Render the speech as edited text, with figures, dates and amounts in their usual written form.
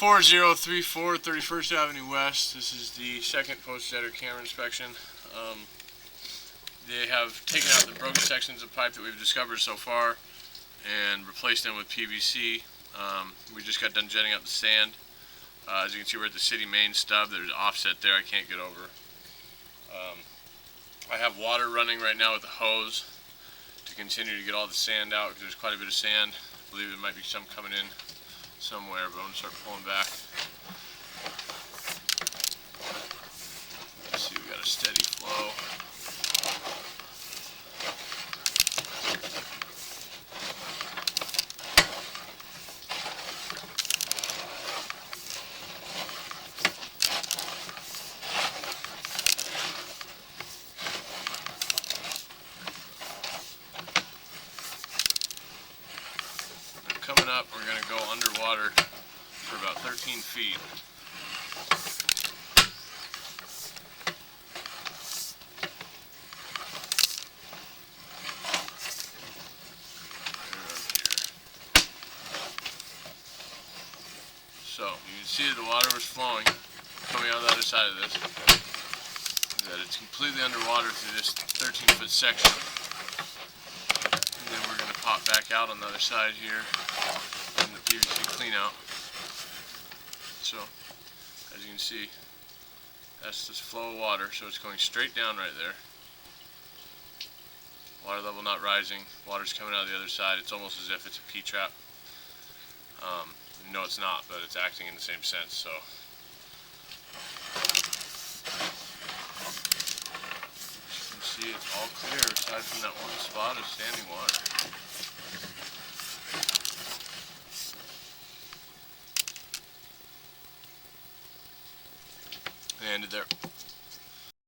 4034 31st Avenue West. This is the second post-jetter camera inspection. They have taken out the broken sections of pipe that we've discovered so far and replaced them with PVC. We just got done jetting out the sand. As you can see, we're at the city main stub. There's an offset there I can't get over. I have water running right now with the hose to continue to get all the sand out because there's quite a bit of sand. I believe there might be some coming in somewhere, but I'm going to start pulling back. Let's see, we got a steady flow. Coming up, we're going to go underwater for about 13 feet. So, you can see that the water was flowing coming out the other side of this. That it's completely underwater through this 13-foot section. And then we're going to pop back out on the other side here in the PVC clean out. So, as you can see, that's this flow of water, so it's going straight down right there. Water level not rising, water's coming out the other side. It's almost as if it's a P-trap. No, it's not, but it's acting in the same sense, so. As you can see, it's all clear aside from that one spot of standing water. I ended there.